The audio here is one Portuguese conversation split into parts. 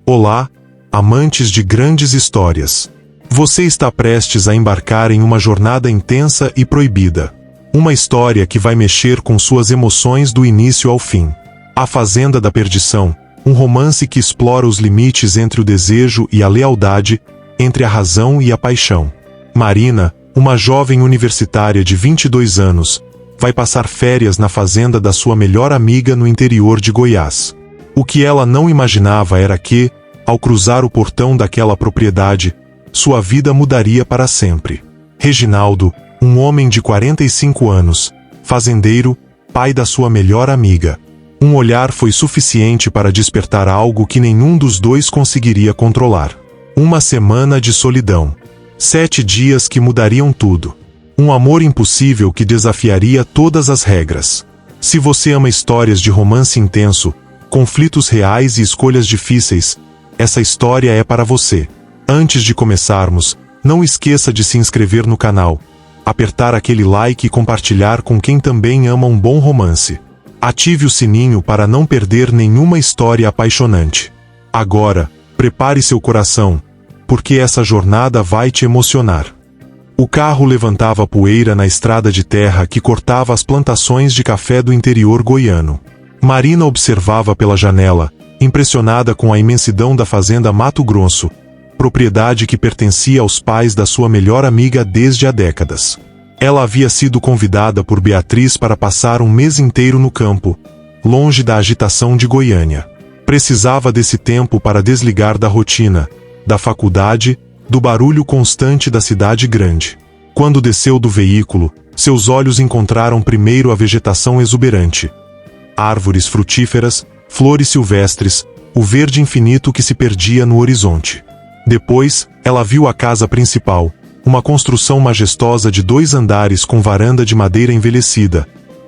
Olá, amantes de grandes histórias. Você está prestes a embarcar em uma jornada intensa e proibida. Uma história que vai mexer com suas emoções do início ao fim. A Fazenda da Perdição, um romance que explora os limites entre o desejo e a lealdade, entre a razão e a paixão. Marina, uma jovem universitária de 22 anos, vai passar férias na fazenda da sua melhor amiga no interior de Goiás. O que ela não imaginava era que, ao cruzar o portão daquela propriedade, sua vida mudaria para sempre. Reginaldo, um homem de 45 anos, fazendeiro, pai da sua melhor amiga. Um olhar foi suficiente para despertar algo que nenhum dos dois conseguiria controlar. Uma semana de solidão. 7 dias que mudariam tudo. Um amor impossível que desafiaria todas as regras. Se você ama histórias de romance intenso, conflitos reais e escolhas difíceis, essa história é para você. Antes de começarmos, não esqueça de se inscrever no canal, apertar aquele like e compartilhar com quem também ama um bom romance. Ative o sininho para não perder nenhuma história apaixonante. Agora, prepare seu coração, porque essa jornada vai te emocionar. O carro levantava poeira na estrada de terra que cortava as plantações de café do interior goiano. Marina observava pela janela, impressionada com a imensidão da fazenda Mato Grosso, propriedade que pertencia aos pais da sua melhor amiga desde há décadas. Ela havia sido convidada por Beatriz para passar um mês inteiro no campo, longe da agitação de Goiânia. Precisava desse tempo para desligar da rotina, da faculdade, do barulho constante da cidade grande. Quando desceu do veículo, seus olhos encontraram primeiro a vegetação exuberante. Árvores frutíferas, flores silvestres, o verde infinito que se perdia no horizonte. Depois, ela viu a casa principal, uma construção majestosa de 2 andares com varanda de madeira envelhecida,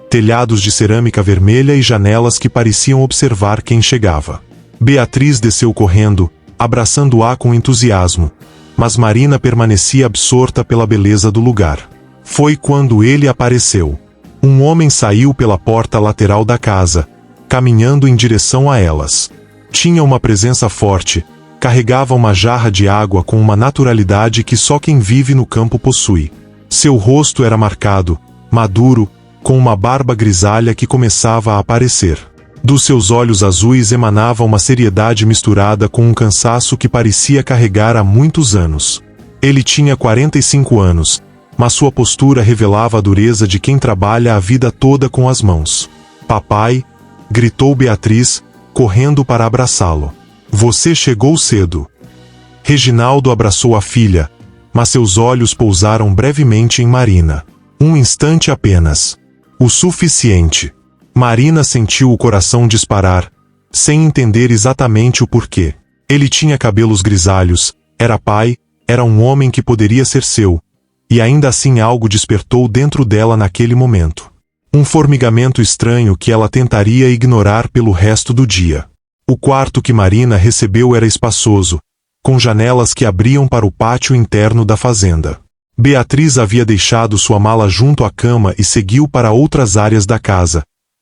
telhados de cerâmica vermelha e janelas que pareciam observar quem chegava. Beatriz desceu correndo, abraçando-a com entusiasmo, mas Marina permanecia absorta pela beleza do lugar. Foi quando ele apareceu. Um homem saiu pela porta lateral da casa, caminhando em direção a elas. Tinha uma presença forte, carregava uma jarra de água com uma naturalidade que só quem vive no campo possui. Seu rosto era marcado, maduro, com uma barba grisalha que começava a aparecer. Dos seus olhos azuis emanava uma seriedade misturada com um cansaço que parecia carregar há muitos anos. Ele tinha 45 anos, mas sua postura revelava a dureza de quem trabalha a vida toda com as mãos. "Papai!", gritou Beatriz, correndo para abraçá-lo. "Você chegou cedo." Reginaldo abraçou a filha, mas seus olhos pousaram brevemente em Marina. Um instante apenas. O suficiente. Marina sentiu o coração disparar, sem entender exatamente o porquê. Ele tinha cabelos grisalhos, era pai, era um homem que poderia ser seu, e ainda assim algo despertou dentro dela naquele momento. Um formigamento estranho que ela tentaria ignorar pelo resto do dia. O quarto que Marina recebeu era espaçoso, com janelas que abriam para o pátio interno da fazenda. Beatriz havia deixado sua mala junto à cama e seguiu para outras áreas da casa,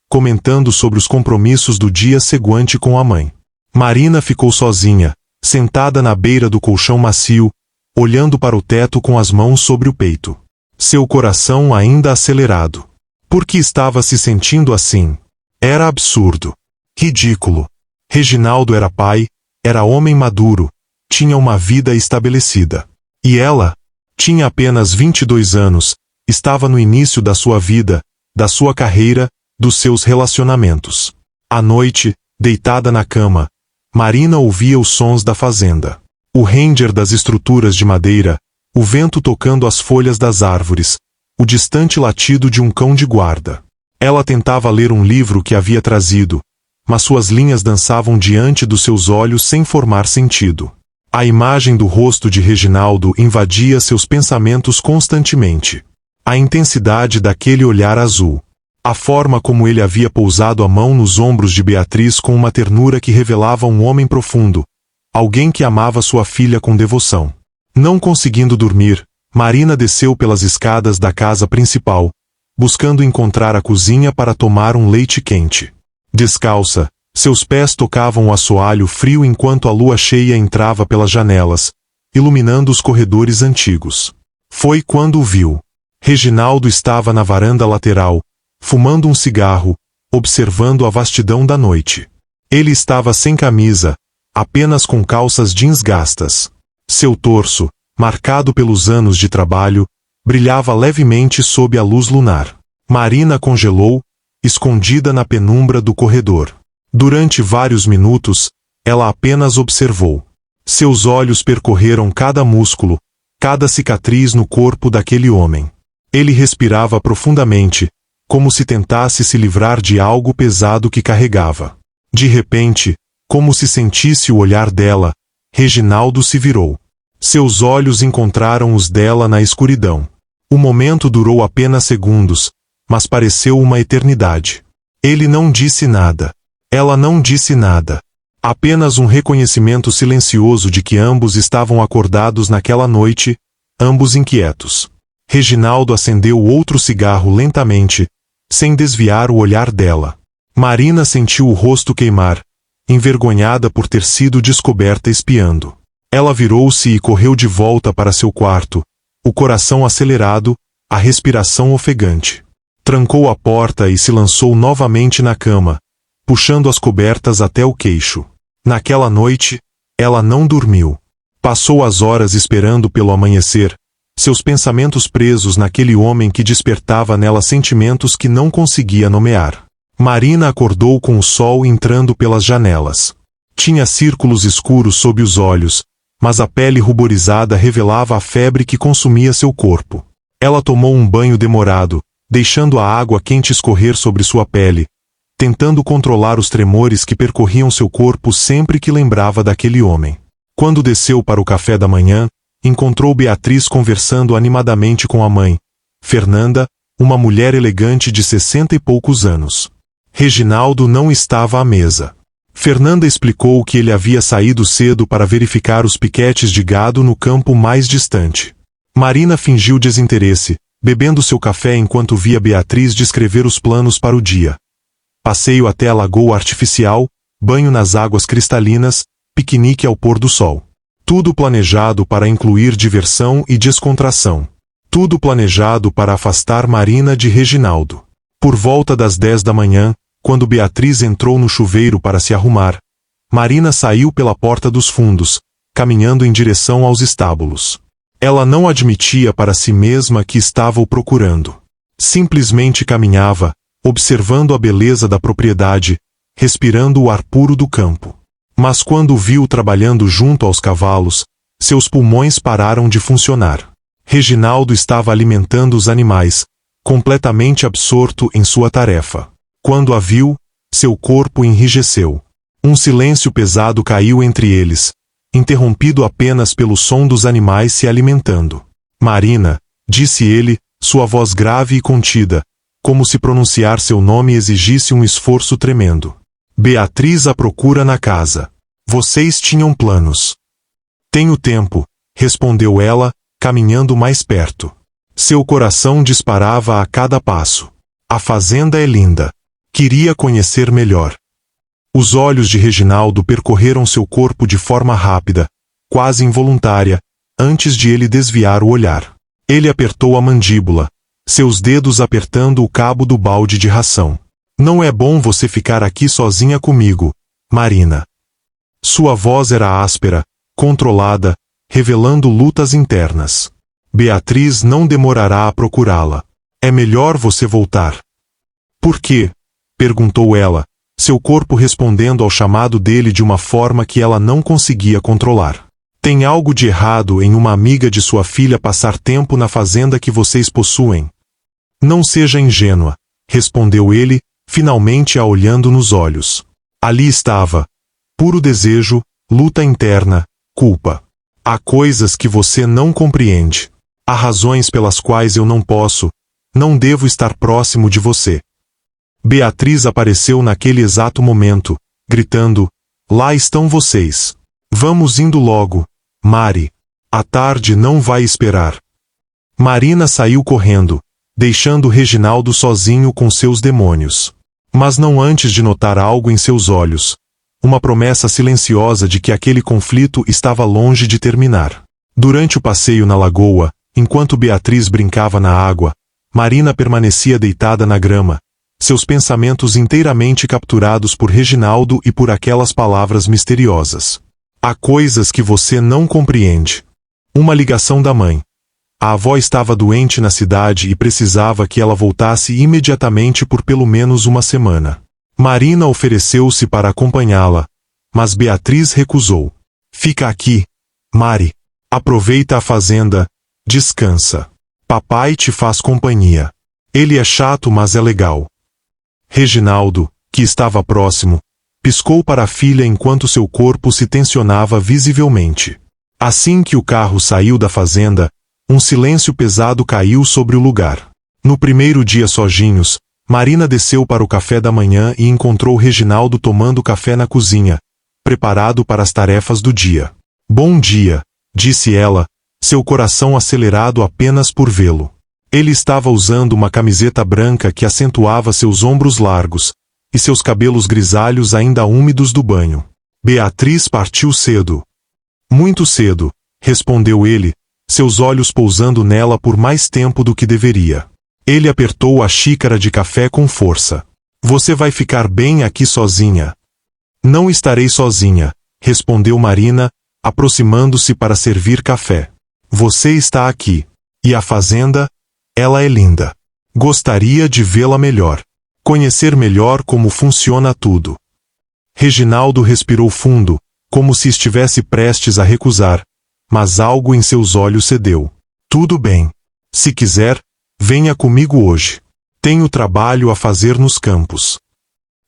comentando sobre os compromissos do dia seguinte com a mãe. Marina ficou sozinha, sentada na beira do colchão macio, olhando para o teto com as mãos sobre o peito. Seu coração ainda acelerado. Por que estava se sentindo assim? Era absurdo. Ridículo. Reginaldo era pai, era homem maduro, tinha uma vida estabelecida. E ela? Tinha apenas 22 anos, estava no início da sua vida, da sua carreira, dos seus relacionamentos. À noite, deitada na cama, Marina ouvia os sons da fazenda. O ranger das estruturas de madeira, o vento tocando as folhas das árvores, o distante latido de um cão de guarda. Ela tentava ler um livro que havia trazido, mas suas linhas dançavam diante dos seus olhos sem formar sentido. A imagem do rosto de Reginaldo invadia seus pensamentos constantemente. A intensidade daquele olhar azul. A forma como ele havia pousado a mão nos ombros de Beatriz com uma ternura que revelava um homem profundo, alguém que amava sua filha com devoção. Não conseguindo dormir, Marina desceu pelas escadas da casa principal, buscando encontrar a cozinha para tomar um leite quente. Descalça, Seus pés tocavam o assoalho frio enquanto a lua cheia entrava pelas janelas, iluminando os corredores antigos. Foi quando o viu. Reginaldo estava na varanda lateral, fumando um cigarro, observando a vastidão da noite. Ele estava sem camisa, apenas com calças jeans gastas. Seu torso, marcado pelos anos de trabalho, brilhava levemente sob a luz lunar. Marina congelou, escondida na penumbra do corredor. Durante vários minutos, ela apenas observou. Seus olhos percorreram cada músculo, cada cicatriz no corpo daquele homem. Ele respirava profundamente, como se tentasse se livrar de algo pesado que carregava. De repente, como se sentisse o olhar dela, Reginaldo se virou. Seus olhos encontraram os dela na escuridão. O momento durou apenas segundos, mas pareceu uma eternidade. Ele não disse nada. Ela não disse nada. Apenas um reconhecimento silencioso de que ambos estavam acordados naquela noite, ambos inquietos. Reginaldo acendeu outro cigarro lentamente, sem desviar o olhar dela. Marina sentiu o rosto queimar, envergonhada por ter sido descoberta espiando. Ela virou-se e correu de volta para seu quarto, o coração acelerado, a respiração ofegante. Trancou a porta e se lançou novamente na cama, puxando as cobertas até o queixo. Naquela noite, ela não dormiu. Passou as horas esperando pelo amanhecer, seus pensamentos presos naquele homem que despertava nela sentimentos que não conseguia nomear. Marina acordou com o sol entrando pelas janelas. Tinha círculos escuros sob os olhos, mas a pele ruborizada revelava a febre que consumia seu corpo. Ela tomou um banho demorado, deixando a água quente escorrer sobre sua pele, tentando controlar os tremores que percorriam seu corpo sempre que lembrava daquele homem. Quando desceu para o café da manhã, encontrou Beatriz conversando animadamente com a mãe, Fernanda, uma mulher elegante de 60 e poucos anos. Reginaldo não estava à mesa. Fernanda explicou que ele havia saído cedo para verificar os piquetes de gado no campo mais distante. Marina fingiu desinteresse, bebendo seu café enquanto via Beatriz descrever os planos para o dia. Passeio até a lagoa artificial, banho nas águas cristalinas, piquenique ao pôr do sol. Tudo planejado para incluir diversão e descontração. Tudo planejado para afastar Marina de Reginaldo. Por volta das 10 da manhã, quando Beatriz entrou no chuveiro para se arrumar, Marina saiu pela porta dos fundos, caminhando em direção aos estábulos. Ela não admitia para si mesma que estava o procurando. Simplesmente caminhava, observando a beleza da propriedade, respirando o ar puro do campo. Mas quando o viu trabalhando junto aos cavalos, seus pulmões pararam de funcionar. Reginaldo estava alimentando os animais, completamente absorto em sua tarefa. Quando a viu, seu corpo enrijeceu. Um silêncio pesado caiu entre eles, interrompido apenas pelo som dos animais se alimentando. Marina, disse ele, sua voz grave e contida, como se pronunciar seu nome exigisse um esforço tremendo. Beatriz a procura na casa. Vocês tinham planos. Tenho tempo, respondeu ela, caminhando mais perto. Seu coração disparava a cada passo. A fazenda é linda. Queria conhecer melhor. Os olhos de Reginaldo percorreram seu corpo de forma rápida, quase involuntária, antes de ele desviar o olhar. Ele apertou a mandíbula, seus dedos apertando o cabo do balde de ração. Não é bom você ficar aqui sozinha comigo, Marina. Sua voz era áspera, controlada, revelando lutas internas. Beatriz não demorará a procurá-la. É melhor você voltar. Por quê? Perguntou ela, seu corpo respondendo ao chamado dele de uma forma que ela não conseguia controlar. Tem algo de errado em uma amiga de sua filha passar tempo na fazenda que vocês possuem? Não seja ingênua, respondeu ele, finalmente a olhando nos olhos. Ali estava. Puro desejo, luta interna, culpa. Há coisas que você não compreende. Há razões pelas quais eu não posso, não devo estar próximo de você. Beatriz apareceu naquele exato momento, gritando, lá estão vocês. Vamos indo logo, Mari. A tarde não vai esperar. Marina saiu correndo, deixando Reginaldo sozinho com seus demônios. Mas não antes de notar algo em seus olhos. Uma promessa silenciosa de que aquele conflito estava longe de terminar. Durante o passeio na lagoa, enquanto Beatriz brincava na água, Marina permanecia deitada na grama, seus pensamentos inteiramente capturados por Reginaldo e por aquelas palavras misteriosas. Há coisas que você não compreende. Uma ligação da mãe. A avó estava doente na cidade e precisava que ela voltasse imediatamente por pelo menos uma semana. Marina ofereceu-se para acompanhá-la, mas Beatriz recusou. Fica aqui, Mari. Aproveita a fazenda, descansa. Papai te faz companhia. Ele é chato, mas é legal. Reginaldo, que estava próximo, piscou para a filha enquanto seu corpo se tensionava visivelmente. Assim que o carro saiu da fazenda, um silêncio pesado caiu sobre o lugar. No primeiro dia sozinhos, Marina desceu para o café da manhã e encontrou Reginaldo tomando café na cozinha, preparado para as tarefas do dia. Bom dia, disse ela, seu coração acelerado apenas por vê-lo. Ele estava usando uma camiseta branca que acentuava seus ombros largos, e seus cabelos grisalhos ainda úmidos do banho. Beatriz partiu cedo. Muito cedo, respondeu ele, seus olhos pousando nela por mais tempo do que deveria. Ele apertou a xícara de café com força. Você vai ficar bem aqui sozinha. Não estarei sozinha, respondeu Marina, aproximando-se para servir café. Você está aqui. E a fazenda? Ela é linda. Gostaria de vê-la melhor. Conhecer melhor como funciona tudo. Reginaldo respirou fundo, como se estivesse prestes a recusar, mas algo em seus olhos cedeu. Tudo bem. Se quiser, venha comigo hoje. Tenho trabalho a fazer nos campos.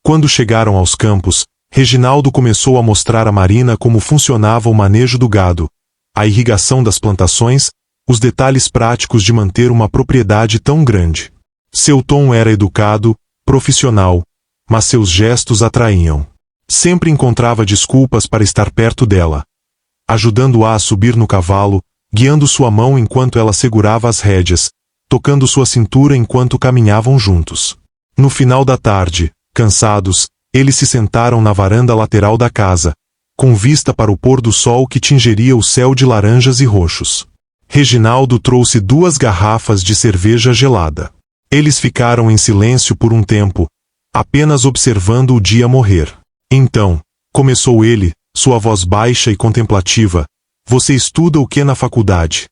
Quando chegaram aos campos, Reginaldo começou a mostrar a Marina como funcionava o manejo do gado, a irrigação das plantações, os detalhes práticos de manter uma propriedade tão grande. Seu tom era educado, profissional, mas seus gestos atraíam. Sempre encontrava desculpas para estar perto dela, ajudando-a a subir no cavalo, guiando sua mão enquanto ela segurava as rédeas, tocando sua cintura enquanto caminhavam juntos. No final da tarde, cansados, eles se sentaram na varanda lateral da casa, com vista para o pôr do sol que tingiria o céu de laranjas e roxos. Reginaldo trouxe 2 garrafas de cerveja gelada. Eles ficaram em silêncio por um tempo, apenas observando o dia morrer. Então, começou ele, sua voz baixa e contemplativa, você estuda o que na faculdade?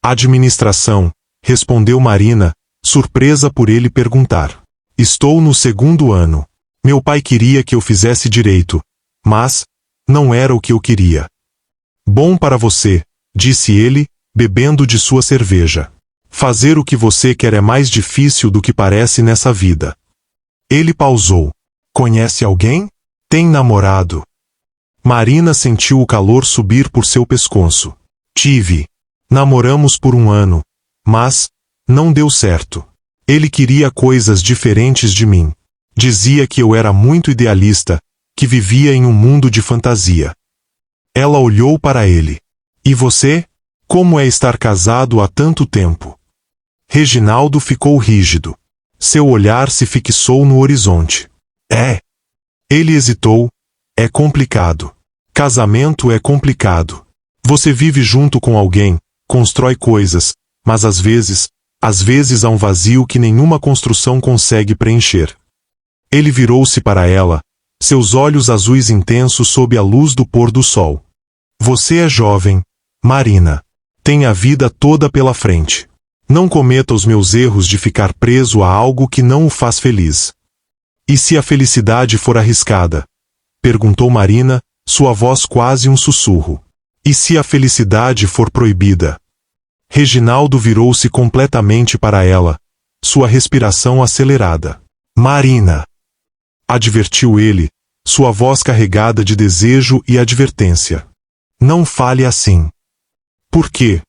Administração, respondeu Marina, surpresa por ele perguntar. Estou no 2º ano. Meu pai queria que eu fizesse direito, mas não era o que eu queria. Bom para você, disse ele, bebendo de sua cerveja. Fazer o que você quer é mais difícil do que parece nessa vida. Ele pausou. Conhece alguém? Tem namorado? Marina sentiu o calor subir por seu pescoço. Tive. Namoramos por 1 ano, mas não deu certo. Ele queria coisas diferentes de mim. Dizia que eu era muito idealista, que vivia em um mundo de fantasia. Ela olhou para ele. E você? Como é estar casado há tanto tempo? Reginaldo ficou rígido. Seu olhar se fixou no horizonte. É. Ele hesitou. É complicado. Casamento é complicado. Você vive junto com alguém, constrói coisas, mas às vezes há um vazio que nenhuma construção consegue preencher. Ele virou-se para ela, seus olhos azuis intensos sob a luz do pôr do sol. Você é jovem, Marina. Tem a vida toda pela frente. Não cometa os meus erros de ficar preso a algo que não o faz feliz. E se a felicidade for arriscada? Perguntou Marina, sua voz quase um sussurro. E se a felicidade for proibida? Reginaldo virou-se completamente para ela, sua respiração acelerada. Marina! Advertiu ele, sua voz carregada de desejo e advertência. Não fale assim. Por quê?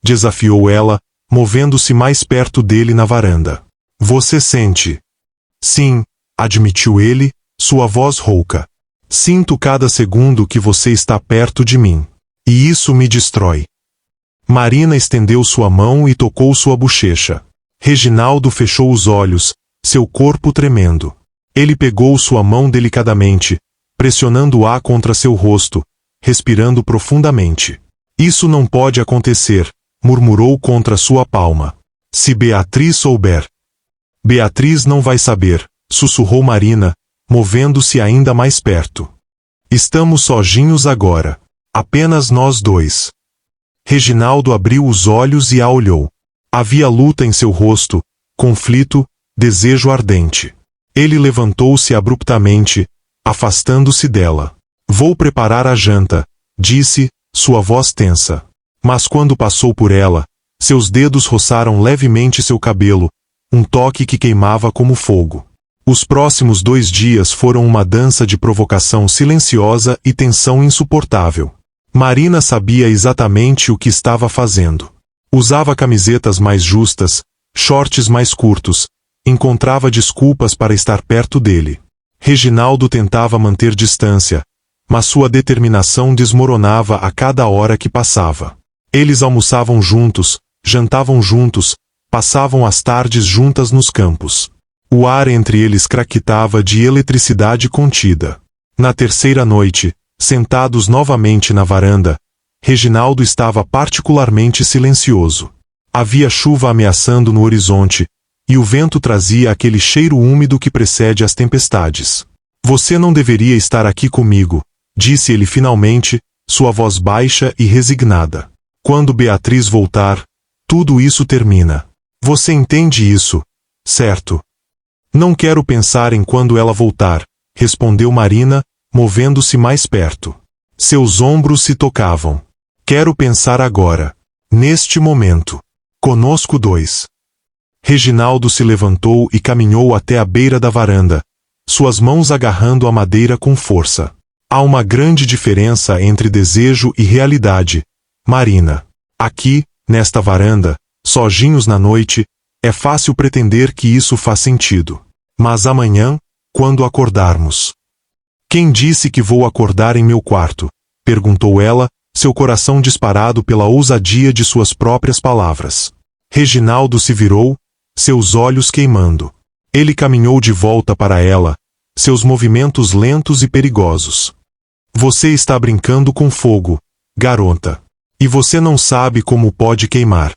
Desafiou ela, movendo-se mais perto dele na varanda. Você sente? Sim, admitiu ele, sua voz rouca. Sinto cada segundo que você está perto de mim. E isso me destrói. Marina estendeu sua mão e tocou sua bochecha. Reginaldo fechou os olhos, seu corpo tremendo. Ele pegou sua mão delicadamente, pressionando-a contra seu rosto, respirando profundamente. Isso não pode acontecer, murmurou contra sua palma. Se Beatriz souber. Beatriz não vai saber, sussurrou Marina, movendo-se ainda mais perto. Estamos sozinhos agora. Apenas nós dois. Reginaldo abriu os olhos e a olhou. Havia luta em seu rosto, conflito, desejo ardente. Ele levantou-se abruptamente, afastando-se dela. Vou preparar a janta, disse, sua voz tensa. Mas quando passou por ela, seus dedos roçaram levemente seu cabelo, um toque que queimava como fogo. Os próximos 2 dias foram uma dança de provocação silenciosa e tensão insuportável. Marina sabia exatamente o que estava fazendo. Usava camisetas mais justas, shorts mais curtos, encontrava desculpas para estar perto dele. Reginaldo tentava manter distância, mas sua determinação desmoronava a cada hora que passava. Eles almoçavam juntos, jantavam juntos, passavam as tardes juntas nos campos. O ar entre eles craquitava de eletricidade contida. Na terceira noite, sentados novamente na varanda, Reginaldo estava particularmente silencioso. Havia chuva ameaçando no horizonte, e o vento trazia aquele cheiro úmido que precede as tempestades. Você não deveria estar aqui comigo, disse ele finalmente, sua voz baixa e resignada. Quando Beatriz voltar, tudo isso termina. Você entende isso, certo? Não quero pensar em quando ela voltar, respondeu Marina, movendo-se mais perto. Seus ombros se tocavam. Quero pensar agora. Neste momento. Conosco dois. Reginaldo se levantou e caminhou até a beira da varanda, suas mãos agarrando a madeira com força. Há uma grande diferença entre desejo e realidade, Marina. Aqui, nesta varanda, sozinhos na noite, é fácil pretender que isso faz sentido. Mas amanhã, quando acordarmos... Quem disse que vou acordar em meu quarto? Perguntou ela, seu coração disparado pela ousadia de suas próprias palavras. Reginaldo se virou, seus olhos queimando. Ele caminhou de volta para ela, seus movimentos lentos e perigosos. Você está brincando com fogo, garota. E você não sabe como pode queimar.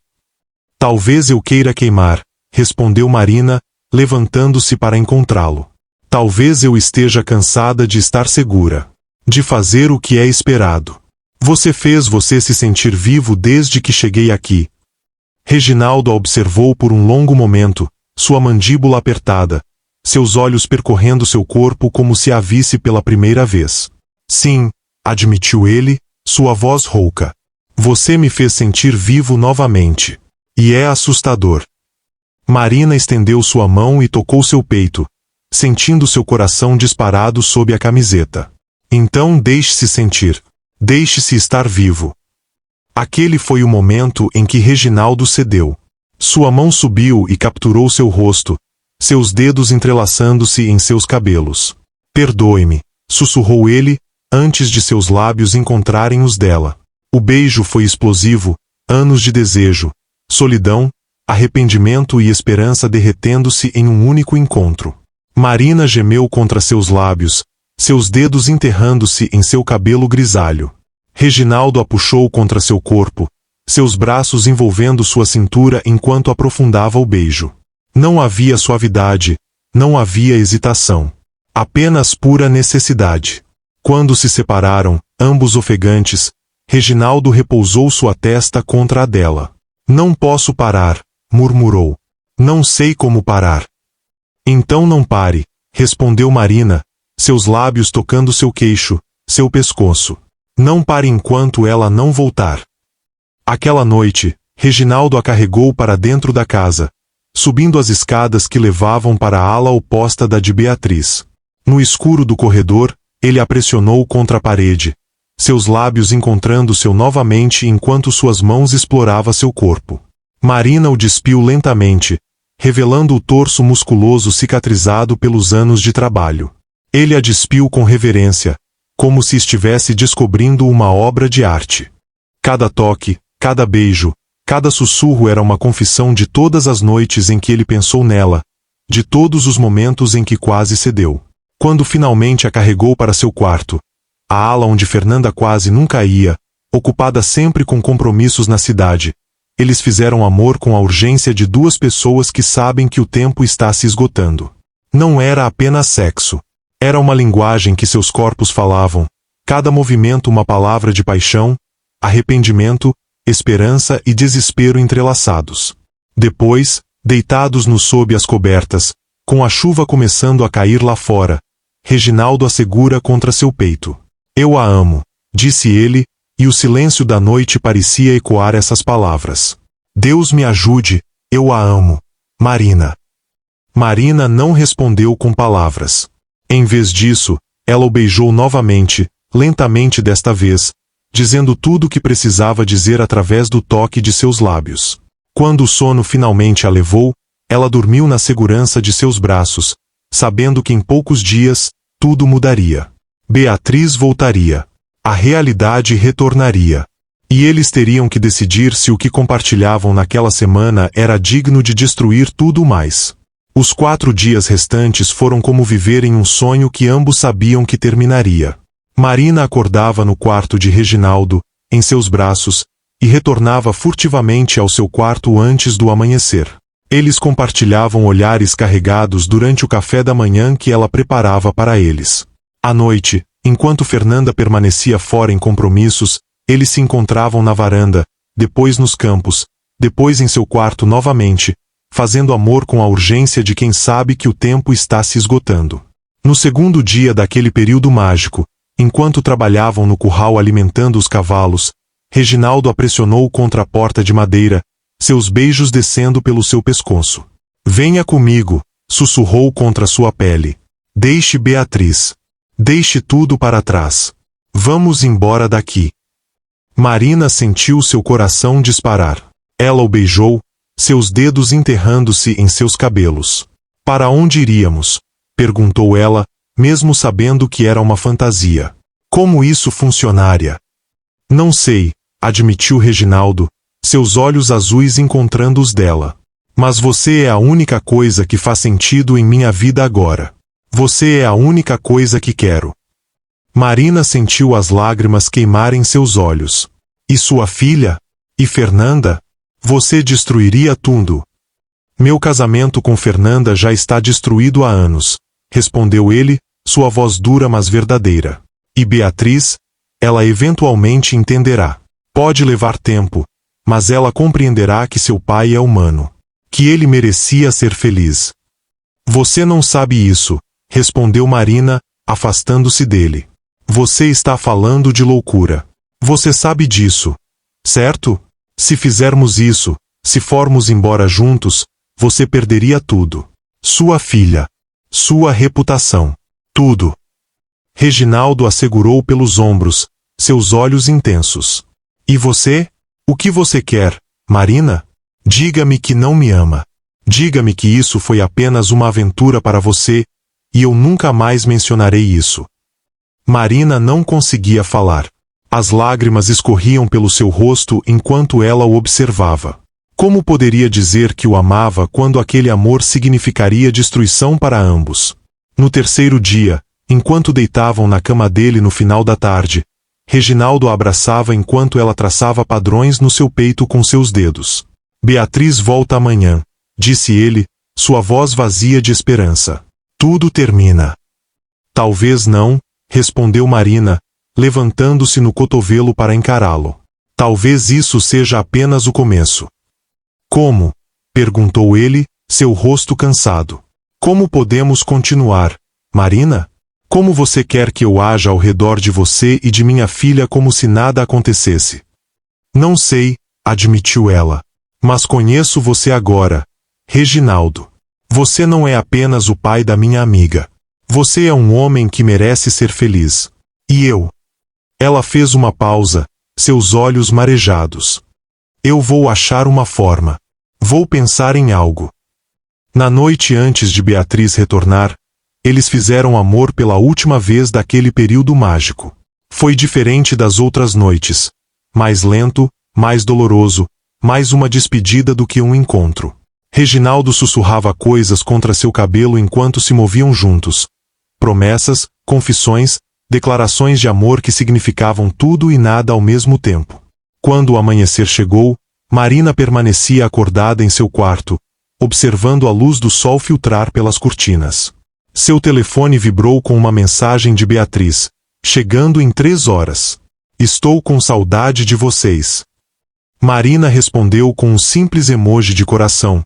Talvez eu queira queimar, respondeu Marina, levantando-se para encontrá-lo. Talvez eu esteja cansada de estar segura. De fazer o que é esperado. Você fez você se sentir vivo desde que cheguei aqui. Reginaldo a observou por um longo momento, sua mandíbula apertada, seus olhos percorrendo seu corpo como se a visse pela primeira vez. Sim, admitiu ele, sua voz rouca. Você me fez sentir vivo novamente. E é assustador. Marina estendeu sua mão e tocou seu peito, sentindo seu coração disparado sob a camiseta. Então deixe-se sentir. Deixe-se estar vivo. Aquele foi o momento em que Reginaldo cedeu. Sua mão subiu e capturou seu rosto, seus dedos entrelaçando-se em seus cabelos. Perdoe-me, sussurrou ele, antes de seus lábios encontrarem os dela. O beijo foi explosivo, anos de desejo, solidão, arrependimento e esperança derretendo-se em um único encontro. Marina gemeu contra seus lábios, seus dedos enterrando-se em seu cabelo grisalho. Reginaldo a puxou contra seu corpo, seus braços envolvendo sua cintura enquanto aprofundava o beijo. Não havia suavidade, não havia hesitação. Apenas pura necessidade. Quando se separaram, ambos ofegantes, Reginaldo repousou sua testa contra a dela. Não posso parar, murmurou. Não sei como parar. Então não pare, respondeu Marina, seus lábios tocando seu queixo, seu pescoço. Não pare enquanto ela não voltar. Aquela noite, Reginaldo a carregou para dentro da casa, subindo as escadas que levavam para a ala oposta da de Beatriz. No escuro do corredor, ele a pressionou contra a parede, seus lábios encontrando-se novamente enquanto suas mãos exploravam seu corpo. Marina o despiu lentamente, revelando o torso musculoso cicatrizado pelos anos de trabalho. Ele a despiu com reverência, como se estivesse descobrindo uma obra de arte. Cada toque, cada beijo, cada sussurro era uma confissão de todas as noites em que ele pensou nela, de todos os momentos em que quase cedeu. Quando finalmente a carregou para seu quarto, a ala onde Fernanda quase nunca ia, ocupada sempre com compromissos na cidade, eles fizeram amor com a urgência de duas pessoas que sabem que o tempo está se esgotando. Não era apenas sexo. Era uma linguagem que seus corpos falavam, cada movimento uma palavra de paixão, arrependimento, esperança e desespero entrelaçados. Depois, deitados no sob as cobertas, com a chuva começando a cair lá fora, Reginaldo a segura contra seu peito. Eu a amo, disse ele, e o silêncio da noite parecia ecoar essas palavras. Deus me ajude, eu a amo, Marina. Marina não respondeu com palavras. Em vez disso, ela o beijou novamente, lentamente desta vez, dizendo tudo o que precisava dizer através do toque de seus lábios. Quando o sono finalmente a levou, ela dormiu na segurança de seus braços, sabendo que em poucos dias, tudo mudaria. Beatriz voltaria. A realidade retornaria. E eles teriam que decidir se o que compartilhavam naquela semana era digno de destruir tudo mais. Os 4 dias restantes foram como viver em um sonho que ambos sabiam que terminaria. Marina acordava no quarto de Reginaldo, em seus braços, e retornava furtivamente ao seu quarto antes do amanhecer. Eles compartilhavam olhares carregados durante o café da manhã que ela preparava para eles. À noite, enquanto Fernanda permanecia fora em compromissos, eles se encontravam na varanda, depois nos campos, depois em seu quarto novamente, fazendo amor com a urgência de quem sabe que o tempo está se esgotando. No segundo dia daquele período mágico, enquanto trabalhavam no curral alimentando os cavalos, Reginaldo a pressionou contra a porta de madeira, seus beijos descendo pelo seu pescoço. Venha comigo, sussurrou contra sua pele. Deixe Beatriz. Deixe tudo para trás. Vamos embora daqui. Marina sentiu seu coração disparar. Ela o beijou, seus dedos enterrando-se em seus cabelos. Para onde iríamos? Perguntou ela, mesmo sabendo que era uma fantasia. Como isso funcionaria? Não sei, admitiu Reginaldo, seus olhos azuis encontrando os dela. Mas você é a única coisa que faz sentido em minha vida agora. Você é a única coisa que quero. Marina sentiu as lágrimas queimarem seus olhos. E sua filha? E Fernanda? Você destruiria tudo. Meu casamento com Fernanda já está destruído há anos, respondeu ele, sua voz dura mas verdadeira. E Beatriz? Ela eventualmente entenderá. Pode levar tempo, mas ela compreenderá que seu pai é humano. Que ele merecia ser feliz. Você não sabe isso, respondeu Marina, afastando-se dele. Você está falando de loucura. Você sabe disso, certo? Se fizermos isso, se formos embora juntos, você perderia tudo. Sua filha. Sua reputação. Tudo. Reginaldo a segurou pelos ombros, seus olhos intensos. E você? O que você quer, Marina? Diga-me que não me ama. Diga-me que isso foi apenas uma aventura para você, e eu nunca mais mencionarei isso. Marina não conseguia falar. As lágrimas escorriam pelo seu rosto enquanto ela o observava. Como poderia dizer que o amava quando aquele amor significaria destruição para ambos? No terceiro dia, enquanto deitavam na cama dele no final da tarde, Reginaldo a abraçava enquanto ela traçava padrões no seu peito com seus dedos. Beatriz volta amanhã, disse ele, sua voz vazia de esperança. Tudo termina. Talvez não, respondeu Marina, levantando-se no cotovelo para encará-lo. Talvez isso seja apenas o começo. Como? Perguntou ele, seu rosto cansado. Como podemos continuar, Marina? Como você quer que eu haja ao redor de você e de minha filha como se nada acontecesse? Não sei, admitiu ela. Mas conheço você agora, Reginaldo. Você não é apenas o pai da minha amiga. Você é um homem que merece ser feliz. E eu? Ela fez uma pausa, seus olhos marejados. Eu vou achar uma forma. Vou pensar em algo. Na noite antes de Beatriz retornar, eles fizeram amor pela última vez daquele período mágico. Foi diferente das outras noites. Mais lento, mais doloroso, mais uma despedida do que um encontro. Reginaldo sussurrava coisas contra seu cabelo enquanto se moviam juntos. Promessas, confissões, declarações de amor que significavam tudo e nada ao mesmo tempo. Quando o amanhecer chegou, Marina permanecia acordada em seu quarto, observando a luz do sol filtrar pelas cortinas. Seu telefone vibrou com uma mensagem de Beatriz, chegando em 3 horas. Estou com saudade de vocês. Marina respondeu com um simples emoji de coração,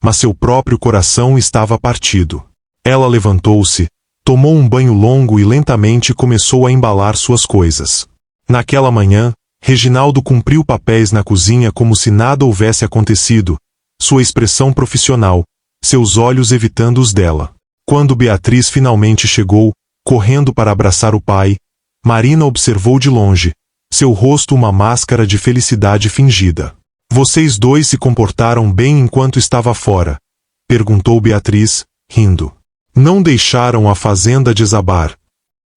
mas seu próprio coração estava partido. Ela levantou-se, tomou um banho longo e lentamente começou a embalar suas coisas. Naquela manhã, Reginaldo cumpriu papéis na cozinha como se nada houvesse acontecido, sua expressão profissional, seus olhos evitando os dela. Quando Beatriz finalmente chegou, correndo para abraçar o pai, Marina observou de longe, seu rosto uma máscara de felicidade fingida. Vocês dois se comportaram bem enquanto estava fora? Perguntou Beatriz, rindo. Não deixaram a fazenda desabar.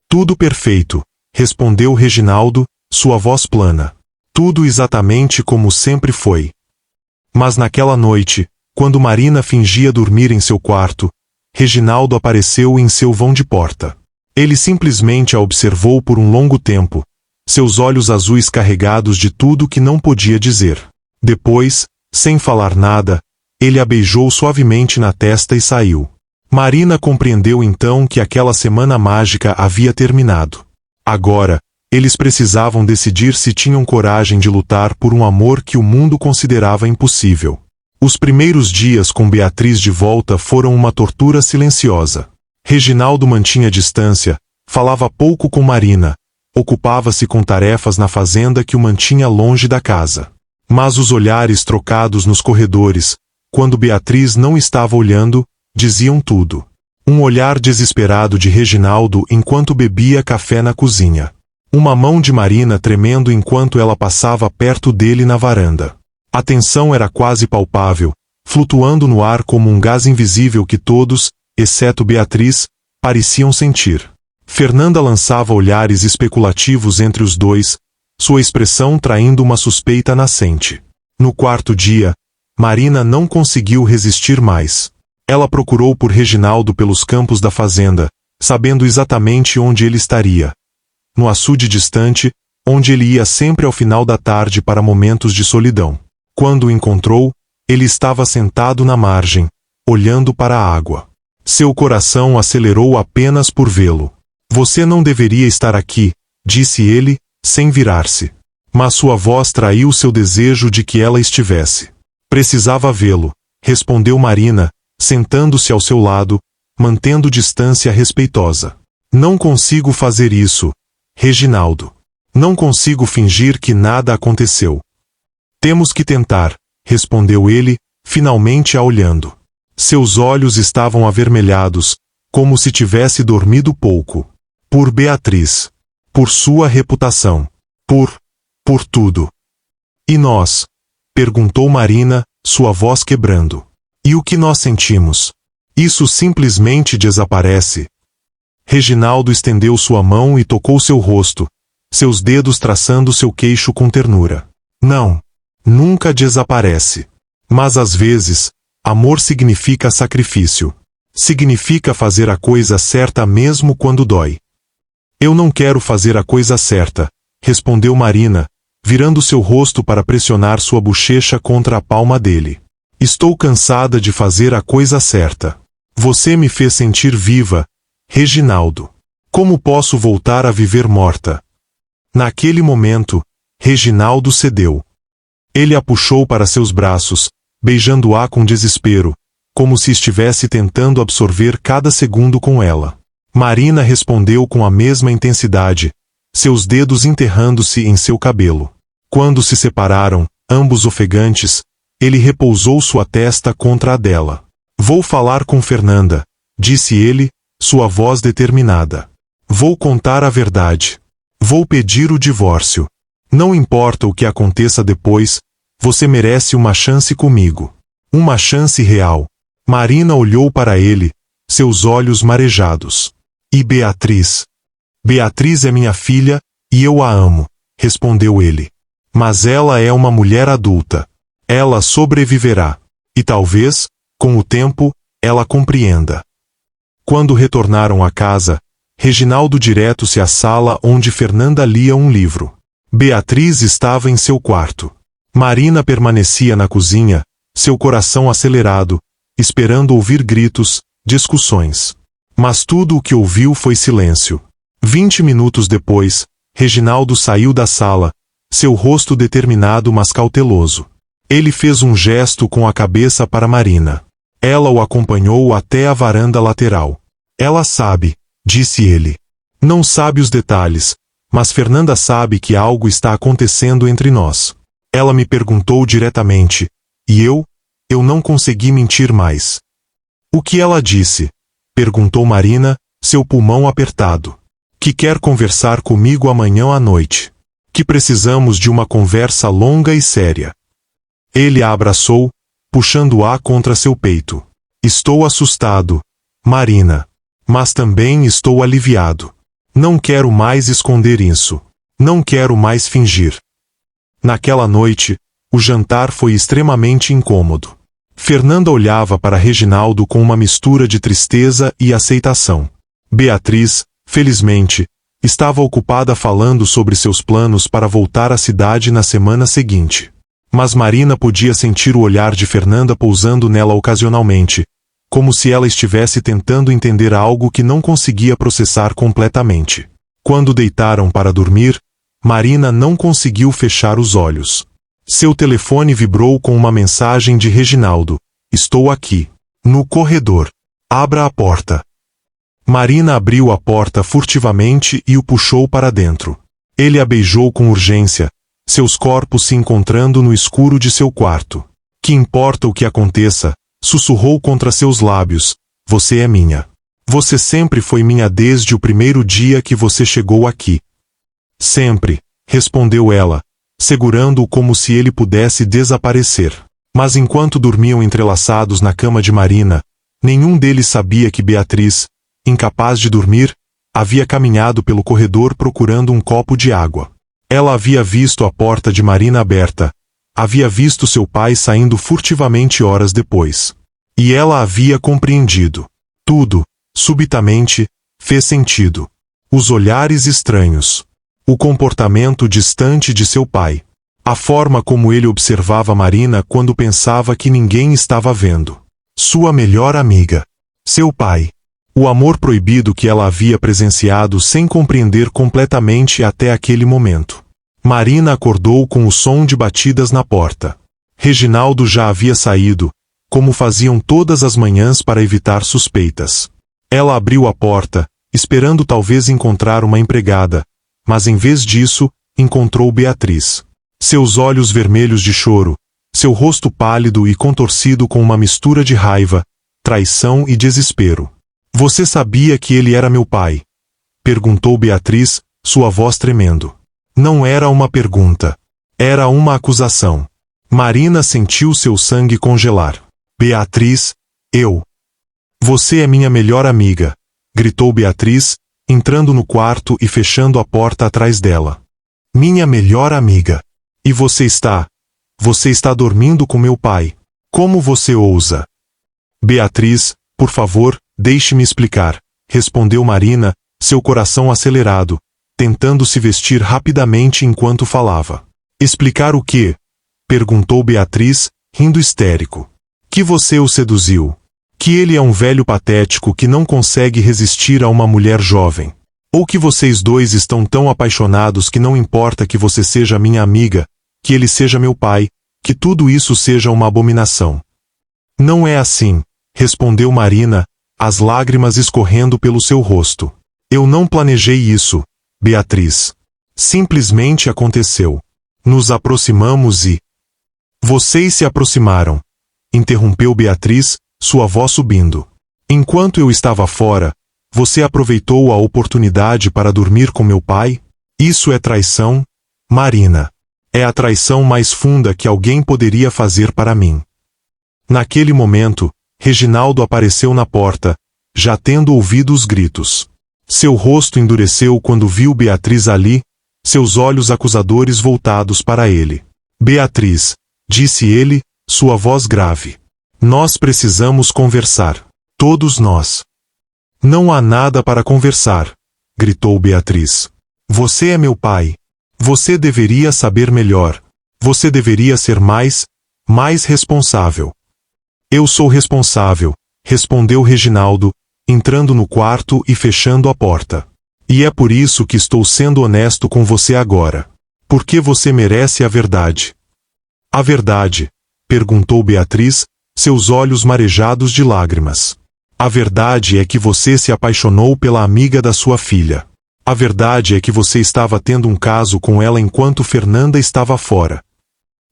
Tudo perfeito, respondeu Reginaldo, sua voz plana. Tudo exatamente como sempre foi. Mas naquela noite, quando Marina fingia dormir em seu quarto, Reginaldo apareceu em seu vão de porta. Ele simplesmente a observou por um longo tempo, seus olhos azuis carregados de tudo que não podia dizer. Depois, sem falar nada, ele a beijou suavemente na testa e saiu. Marina compreendeu então que aquela semana mágica havia terminado. Agora, eles precisavam decidir se tinham coragem de lutar por um amor que o mundo considerava impossível. Os primeiros dias com Beatriz de volta foram uma tortura silenciosa. Reginaldo mantinha distância, falava pouco com Marina, ocupava-se com tarefas na fazenda que o mantinha longe da casa. Mas os olhares trocados nos corredores, quando Beatriz não estava olhando, diziam tudo. Um olhar desesperado de Reginaldo enquanto bebia café na cozinha. Uma mão de Marina tremendo enquanto ela passava perto dele na varanda. A tensão era quase palpável, flutuando no ar como um gás invisível que todos, exceto Beatriz, pareciam sentir. Fernanda lançava olhares especulativos entre os dois, sua expressão traindo uma suspeita nascente. No quarto dia, Marina não conseguiu resistir mais. Ela procurou por Reginaldo pelos campos da fazenda, sabendo exatamente onde ele estaria. No açude distante, onde ele ia sempre ao final da tarde para momentos de solidão. Quando o encontrou, ele estava sentado na margem, olhando para a água. Seu coração acelerou apenas por vê-lo. Você não deveria estar aqui, disse ele, sem virar-se. Mas sua voz traiu seu desejo de que ela estivesse. Precisava vê-lo, respondeu Marina, sentando-se ao seu lado, mantendo distância respeitosa. Não consigo fazer isso, Reginaldo. Não consigo fingir que nada aconteceu. Temos que tentar, respondeu ele, finalmente a olhando. Seus olhos estavam avermelhados, como se tivesse dormido pouco. Por Beatriz. Por sua reputação. Por tudo. E nós? Perguntou Marina, sua voz quebrando. E o que nós sentimos? Isso simplesmente desaparece. Reginaldo estendeu sua mão e tocou seu rosto, seus dedos traçando seu queixo com ternura. Não. Nunca desaparece. Mas às vezes, amor significa sacrifício. Significa fazer a coisa certa mesmo quando dói. Eu não quero fazer a coisa certa, respondeu Marina, virando seu rosto para pressionar sua bochecha contra a palma dele. Estou cansada de fazer a coisa certa. Você me fez sentir viva, Reginaldo. Como posso voltar a viver morta? Naquele momento, Reginaldo cedeu. Ele a puxou para seus braços, beijando-a com desespero, como se estivesse tentando absorver cada segundo com ela. Marina respondeu com a mesma intensidade, seus dedos enterrando-se em seu cabelo. Quando se separaram, ambos ofegantes, ele repousou sua testa contra a dela. Vou falar com Fernanda, disse ele, sua voz determinada. Vou contar a verdade. Vou pedir o divórcio. Não importa o que aconteça depois, você merece uma chance comigo. Uma chance real. Marina olhou para ele, seus olhos marejados. E Beatriz? Beatriz é minha filha, e eu a amo, respondeu ele. Mas ela é uma mulher adulta. Ela sobreviverá. E talvez, Com o tempo, ela compreenda. Quando retornaram à casa, Reginaldo direto-se à sala onde Fernanda lia um livro. Beatriz estava em seu quarto. Marina permanecia na cozinha, seu coração acelerado, esperando ouvir gritos, discussões. Mas tudo o que ouviu foi silêncio. 20 minutos depois, Reginaldo saiu da sala, seu rosto determinado mas cauteloso. Ele fez um gesto com a cabeça para Marina. Ela o acompanhou até a varanda lateral. Ela sabe, disse ele. Não sabe os detalhes, mas Fernanda sabe que algo está acontecendo entre nós. Ela me perguntou diretamente, e eu não consegui mentir mais. O que ela disse? Perguntou Marina, seu pulmão apertado. Que quer conversar comigo amanhã à noite. Que precisamos de uma conversa longa e séria. Ele a abraçou, puxando-a contra seu peito. Estou assustado, Marina. Mas também estou aliviado. Não quero mais esconder isso. Não quero mais fingir. Naquela noite, o jantar foi extremamente incômodo. Fernanda olhava para Reginaldo com uma mistura de tristeza e aceitação. Beatriz, felizmente, estava ocupada falando sobre seus planos para voltar à cidade na semana seguinte. Mas Marina podia sentir o olhar de Fernanda pousando nela ocasionalmente, como se ela estivesse tentando entender algo que não conseguia processar completamente. Quando deitaram para dormir, Marina não conseguiu fechar os olhos. Seu telefone vibrou com uma mensagem de Reginaldo. Estou aqui. No corredor. Abra a porta. Marina abriu a porta furtivamente e o puxou para dentro. Ele a beijou com urgência, seus corpos se encontrando no escuro de seu quarto. Que importa o que aconteça, sussurrou contra seus lábios. Você é minha. Você sempre foi minha desde o primeiro dia que você chegou aqui. Sempre, respondeu ela, segurando-o como se ele pudesse desaparecer. Mas enquanto dormiam entrelaçados na cama de Marina, nenhum deles sabia que Beatriz, incapaz de dormir, havia caminhado pelo corredor procurando um copo de água. Ela havia visto a porta de Marina aberta, havia visto seu pai saindo furtivamente horas depois. E ela havia compreendido. Tudo, subitamente, fez sentido. Os olhares estranhos. O comportamento distante de seu pai. A forma como ele observava Marina quando pensava que ninguém estava vendo. Sua melhor amiga. Seu pai. O amor proibido que ela havia presenciado sem compreender completamente até aquele momento. Marina acordou com o som de batidas na porta. Reginaldo já havia saído, como faziam todas as manhãs para evitar suspeitas. Ela abriu a porta, esperando talvez encontrar uma empregada, mas em vez disso, encontrou Beatriz. Seus olhos vermelhos de choro, seu rosto pálido e contorcido com uma mistura de raiva, traição e desespero. Você sabia que ele era meu pai? Perguntou Beatriz, sua voz tremendo. Não era uma pergunta. Era uma acusação. Marina sentiu seu sangue congelar. Beatriz, eu. Você é minha melhor amiga, gritou Beatriz, entrando no quarto e fechando a porta atrás dela. Minha melhor amiga. E você está dormindo com meu pai. Como você ousa? Beatriz, por favor, deixe-me explicar, respondeu Marina, seu coração acelerado, tentando se vestir rapidamente enquanto falava. Explicar o quê? Perguntou Beatriz, rindo histérico. Que você o seduziu. Que ele é um velho patético que não consegue resistir a uma mulher jovem. Ou que vocês dois estão tão apaixonados que não importa que você seja minha amiga, que ele seja meu pai, que tudo isso seja uma abominação. Não é assim, respondeu Marina, as lágrimas escorrendo pelo seu rosto. Eu não planejei isso, Beatriz. Simplesmente aconteceu. Nos aproximamos e... Vocês se aproximaram, interrompeu Beatriz, sua voz subindo. Enquanto eu estava fora, você aproveitou a oportunidade para dormir com meu pai? Isso é traição, Marina. É a traição mais funda que alguém poderia fazer para mim. Naquele momento, Reginaldo apareceu na porta, já tendo ouvido os gritos. Seu rosto endureceu quando viu Beatriz ali, seus olhos acusadores voltados para ele. Beatriz, disse ele, sua voz grave. Nós precisamos conversar. Todos nós. Não há nada para conversar, gritou Beatriz. Você é meu pai. Você deveria saber melhor. Você deveria ser mais responsável. Eu sou responsável, respondeu Reginaldo, entrando no quarto e fechando a porta. E é por isso que estou sendo honesto com você agora. Porque você merece a verdade. A verdade? Perguntou Beatriz, seus olhos marejados de lágrimas. A verdade é que você se apaixonou pela amiga da sua filha. A verdade é que você estava tendo um caso com ela enquanto Fernanda estava fora.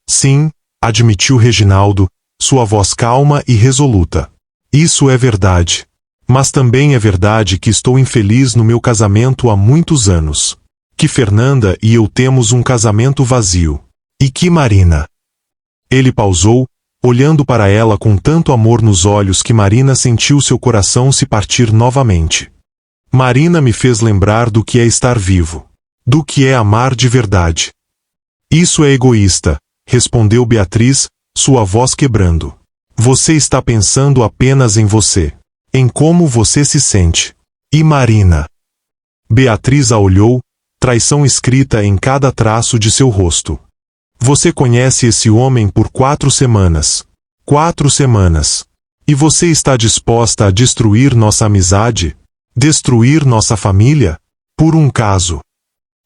Sim, admitiu Reginaldo, sua voz calma e resoluta. Isso é verdade. Mas também é verdade que estou infeliz no meu casamento há muitos anos. Que Fernanda e eu temos um casamento vazio. E que Marina... Ele pausou, olhando para ela com tanto amor nos olhos que Marina sentiu seu coração se partir novamente. Marina me fez lembrar do que é estar vivo. Do que é amar de verdade. Isso é egoísta, respondeu Beatriz, sua voz quebrando. Você está pensando apenas em você. Em como você se sente. E Marina? Beatriz a olhou, traição escrita em cada traço de seu rosto. Você conhece esse homem por 4 semanas. 4 semanas. E você está disposta a destruir nossa amizade? Destruir nossa família? Por um caso.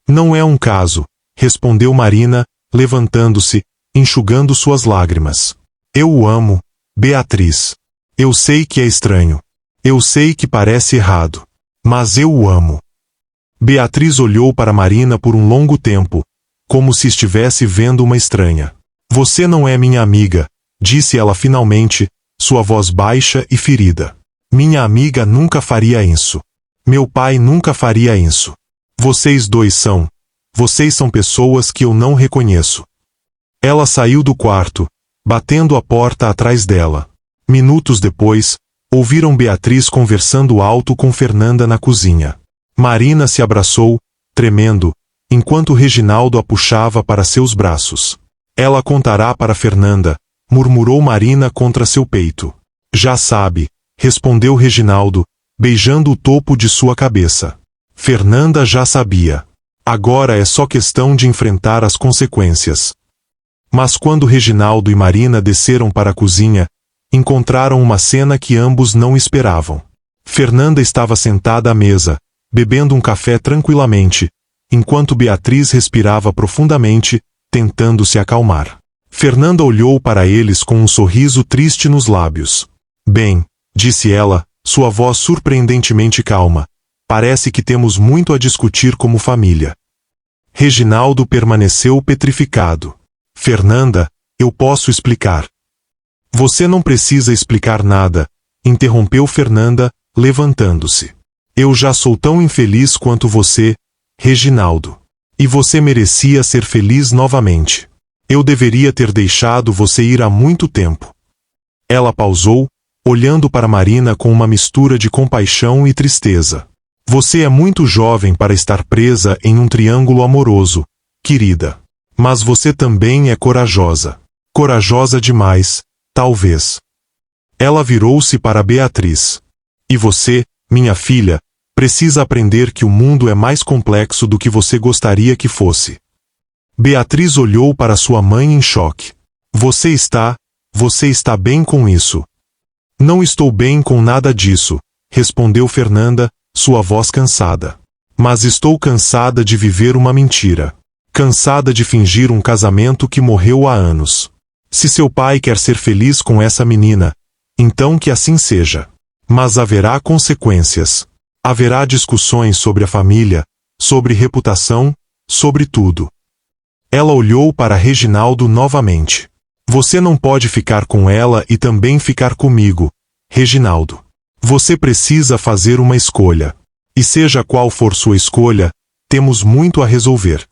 Não é um caso, respondeu Marina, levantando-se, enxugando suas lágrimas. Eu o amo, Beatriz. Eu sei que é estranho. Eu sei que parece errado. Mas eu o amo. Beatriz olhou para Marina por um longo tempo, como se estivesse vendo uma estranha. Você não é minha amiga, disse ela finalmente, sua voz baixa e ferida. Minha amiga nunca faria isso. Meu pai nunca faria isso. Vocês dois são. Vocês são pessoas que eu não reconheço. Ela saiu do quarto, batendo a porta atrás dela. Minutos depois, ouviram Beatriz conversando alto com Fernanda na cozinha. Marina se abraçou, tremendo, enquanto Reginaldo a puxava para seus braços. Ela contará para Fernanda, murmurou Marina contra seu peito. Já sabe, respondeu Reginaldo, beijando o topo de sua cabeça. Fernanda já sabia. Agora é só questão de enfrentar as consequências. Mas quando Reginaldo e Marina desceram para a cozinha, encontraram uma cena que ambos não esperavam. Fernanda estava sentada à mesa, bebendo um café tranquilamente, enquanto Beatriz respirava profundamente, tentando se acalmar. Fernanda olhou para eles com um sorriso triste nos lábios. Bem, disse ela, sua voz surpreendentemente calma, parece que temos muito a discutir como família. Reginaldo permaneceu petrificado. Fernanda, eu posso explicar. Você não precisa explicar nada, interrompeu Fernanda, levantando-se. Eu já sou tão infeliz quanto você, Reginaldo. E você merecia ser feliz novamente. Eu deveria ter deixado você ir há muito tempo. Ela pausou, olhando para Marina com uma mistura de compaixão e tristeza. Você é muito jovem para estar presa em um triângulo amoroso, querida. Mas você também é corajosa. Corajosa demais, talvez. Ela virou-se para Beatriz. E você, minha filha, precisa aprender que o mundo é mais complexo do que você gostaria que fosse. Beatriz olhou para sua mãe em choque. Você está bem com isso? Não estou bem com nada disso, respondeu Fernanda, sua voz cansada. Mas estou cansada de viver uma mentira. Cansada de fingir um casamento que morreu há anos. Se seu pai quer ser feliz com essa menina, então que assim seja. Mas haverá consequências. Haverá discussões sobre a família, sobre reputação, sobre tudo. Ela olhou para Reginaldo novamente. Você não pode ficar com ela e também ficar comigo, Reginaldo. Você precisa fazer uma escolha. E seja qual for sua escolha, temos muito a resolver.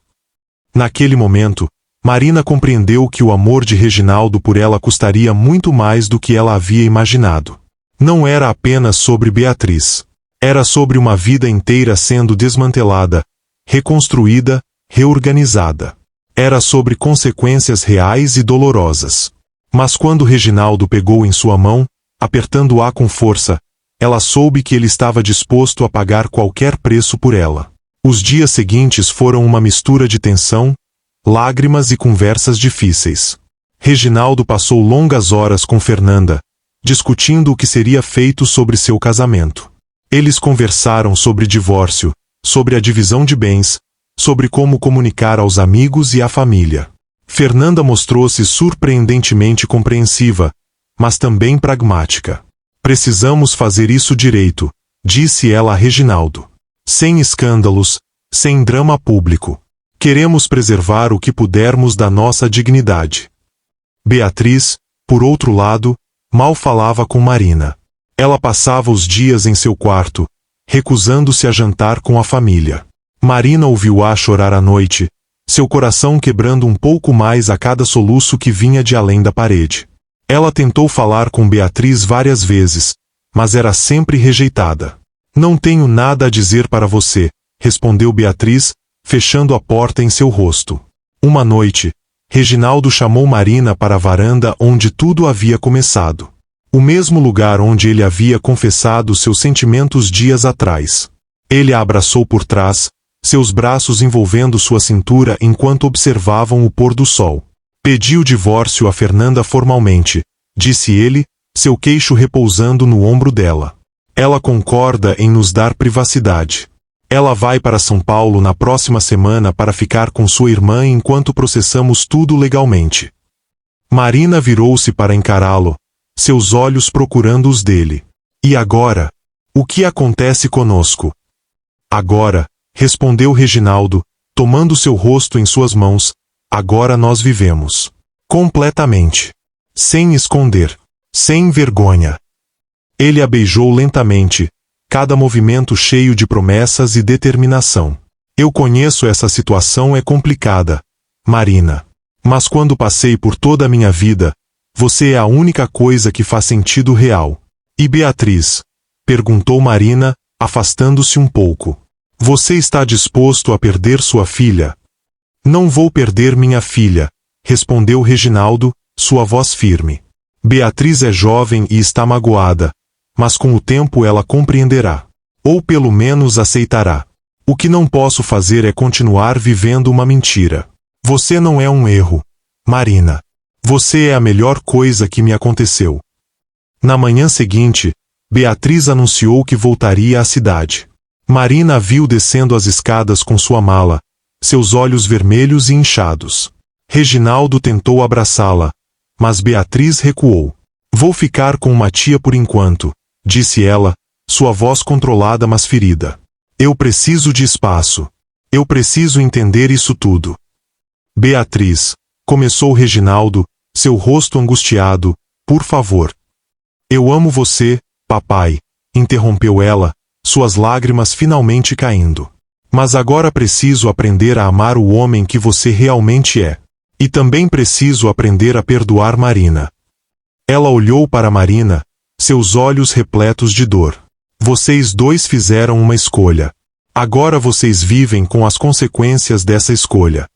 Naquele momento, Marina compreendeu que o amor de Reginaldo por ela custaria muito mais do que ela havia imaginado. Não era apenas sobre Beatriz. Era sobre uma vida inteira sendo desmantelada, reconstruída, reorganizada. Era sobre consequências reais e dolorosas. Mas quando Reginaldo pegou em sua mão, apertando-a com força, ela soube que ele estava disposto a pagar qualquer preço por ela. Os dias seguintes foram uma mistura de tensão, lágrimas e conversas difíceis. Reginaldo passou longas horas com Fernanda, discutindo o que seria feito sobre seu casamento. Eles conversaram sobre divórcio, sobre a divisão de bens, sobre como comunicar aos amigos e à família. Fernanda mostrou-se surpreendentemente compreensiva, mas também pragmática. Precisamos fazer isso direito, disse ela a Reginaldo. Sem escândalos, sem drama público. Queremos preservar o que pudermos da nossa dignidade. Beatriz, por outro lado, mal falava com Marina. Ela passava os dias em seu quarto, recusando-se a jantar com a família. Marina ouviu-a chorar à noite, seu coração quebrando um pouco mais a cada soluço que vinha de além da parede. Ela tentou falar com Beatriz várias vezes, mas era sempre rejeitada. Não tenho nada a dizer para você, respondeu Beatriz, fechando a porta em seu rosto. Uma noite, Reginaldo chamou Marina para a varanda onde tudo havia começado. O mesmo lugar onde ele havia confessado seus sentimentos dias atrás. Ele a abraçou por trás, seus braços envolvendo sua cintura enquanto observavam o pôr do sol. Pedi o divórcio a Fernanda formalmente, disse ele, seu queixo repousando no ombro dela. Ela concorda em nos dar privacidade. Ela vai para São Paulo na próxima semana para ficar com sua irmã enquanto processamos tudo legalmente. Marina virou-se para encará-lo, seus olhos procurando os dele. E agora? O que acontece conosco? Agora, respondeu Reginaldo, tomando seu rosto em suas mãos, agora nós vivemos. Completamente. Sem esconder. Sem vergonha. Ele a beijou lentamente, cada movimento cheio de promessas e determinação. Eu conheço essa situação é complicada, Marina. Mas quando passei por toda a minha vida, você é a única coisa que faz sentido real. E Beatriz? Perguntou Marina, afastando-se um pouco. Você está disposto a perder sua filha? Não vou perder minha filha, respondeu Reginaldo, sua voz firme. Beatriz é jovem e está magoada, mas com o tempo ela compreenderá. Ou pelo menos aceitará. O que não posso fazer é continuar vivendo uma mentira. Você não é um erro, Marina. Você é a melhor coisa que me aconteceu. Na manhã seguinte, Beatriz anunciou que voltaria à cidade. Marina a viu descendo as escadas com sua mala, seus olhos vermelhos e inchados. Reginaldo tentou abraçá-la, mas Beatriz recuou. Vou ficar com uma tia por enquanto, disse ela, sua voz controlada mas ferida. Eu preciso de espaço. Eu preciso entender isso tudo. Beatriz, começou Reginaldo, seu rosto angustiado, por favor. Eu amo você, papai, interrompeu ela, suas lágrimas finalmente caindo. Mas agora preciso aprender a amar o homem que você realmente é. E também preciso aprender a perdoar Marina. Ela olhou para Marina, seus olhos repletos de dor. Vocês dois fizeram uma escolha. Agora vocês vivem com as consequências dessa escolha.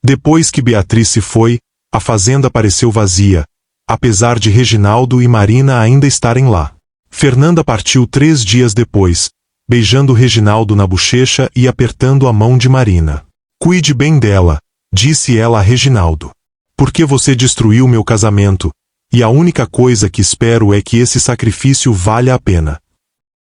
Depois que Beatriz se foi, a fazenda pareceu vazia, apesar de Reginaldo e Marina ainda estarem lá. Fernanda partiu 3 dias depois, beijando Reginaldo na bochecha e apertando a mão de Marina. Cuide bem dela, disse ela a Reginaldo. Porque você destruiu meu casamento, e a única coisa que espero é que esse sacrifício valha a pena.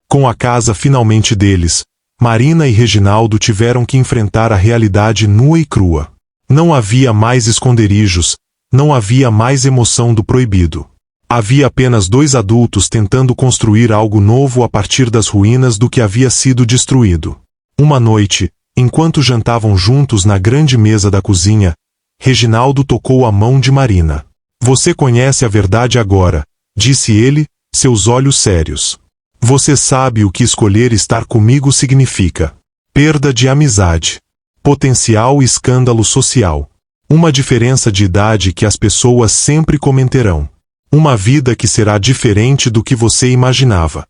Com a casa finalmente deles, Marina e Reginaldo tiveram que enfrentar a realidade nua e crua. Não havia mais esconderijos, não havia mais emoção do proibido. Havia apenas 2 adultos tentando construir algo novo a partir das ruínas do que havia sido destruído. Uma noite, enquanto jantavam juntos na grande mesa da cozinha, Reginaldo tocou a mão de Marina. Você conhece a verdade agora, disse ele, seus olhos sérios. Você sabe o que escolher estar comigo significa. Perda de amizade. Potencial escândalo social. Uma diferença de idade que as pessoas sempre comentarão. Uma vida que será diferente do que você imaginava.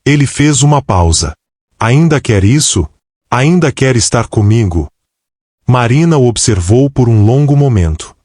Ele fez uma pausa. Ainda quer isso? Ainda quer estar comigo? Marina o observou por um longo momento.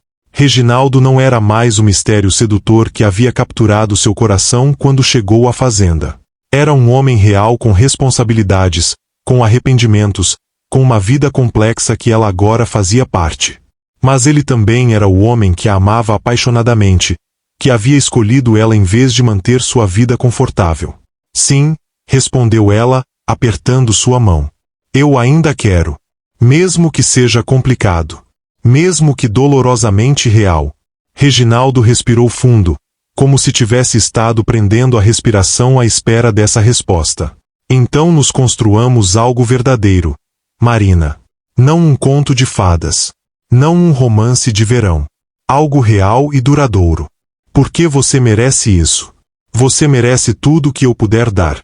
Reginaldo não era mais o mistério sedutor que havia capturado seu coração quando chegou à fazenda. Era um homem real com responsabilidades, com arrependimentos, com uma vida complexa que ela agora fazia parte. Mas ele também era o homem que a amava apaixonadamente, que havia escolhido ela em vez de manter sua vida confortável. Sim, respondeu ela, apertando sua mão. Eu ainda quero. Mesmo que seja complicado. Mesmo que dolorosamente real. Reginaldo respirou fundo, como se tivesse estado prendendo a respiração à espera dessa resposta. Então nos construamos algo verdadeiro, Marina. Não um conto de fadas. Não um romance de verão. Algo real e duradouro. Porque você merece isso. Você merece tudo que eu puder dar.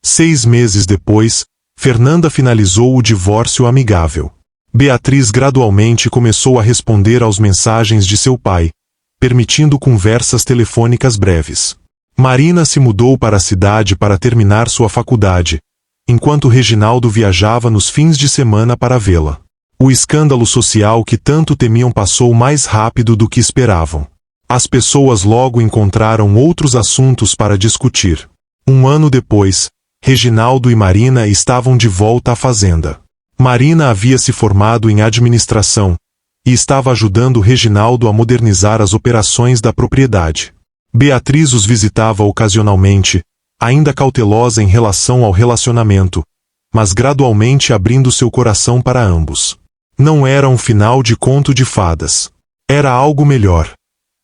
6 meses depois, Fernanda finalizou o divórcio amigável. Beatriz gradualmente começou a responder às mensagens de seu pai, permitindo conversas telefônicas breves. Marina se mudou para a cidade para terminar sua faculdade, enquanto Reginaldo viajava nos fins de semana para vê-la. O escândalo social que tanto temiam passou mais rápido do que esperavam. As pessoas logo encontraram outros assuntos para discutir. 1 ano depois, Reginaldo e Marina estavam de volta à fazenda. Marina havia se formado em administração e estava ajudando Reginaldo a modernizar as operações da propriedade. Beatriz os visitava ocasionalmente, ainda cautelosa em relação ao relacionamento, mas gradualmente abrindo seu coração para ambos. Não era um final de conto de fadas. Era algo melhor.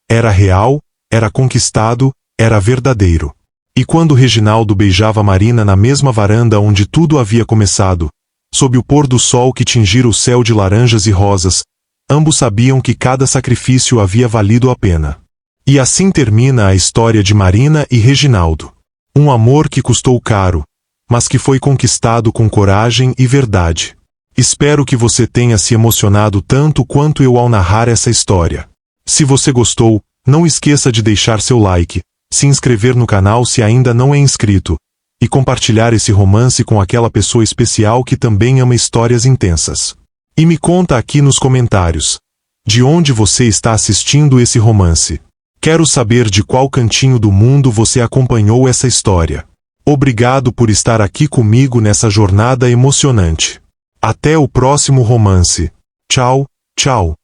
Era real, era conquistado, era verdadeiro. E quando Reginaldo beijava Marina na mesma varanda onde tudo havia começado, sob o pôr do sol que tingira o céu de laranjas e rosas, ambos sabiam que cada sacrifício havia valido a pena. E assim termina a história de Marina e Reginaldo. Um amor que custou caro, mas que foi conquistado com coragem e verdade. Espero que você tenha se emocionado tanto quanto eu ao narrar essa história. Se você gostou, não esqueça de deixar seu like, se inscrever no canal se ainda não é inscrito, e compartilhar esse romance com aquela pessoa especial que também ama histórias intensas. E me conta aqui nos comentários, de onde você está assistindo esse romance. Quero saber de qual cantinho do mundo você acompanhou essa história. Obrigado por estar aqui comigo nessa jornada emocionante. Até o próximo romance. Tchau, tchau.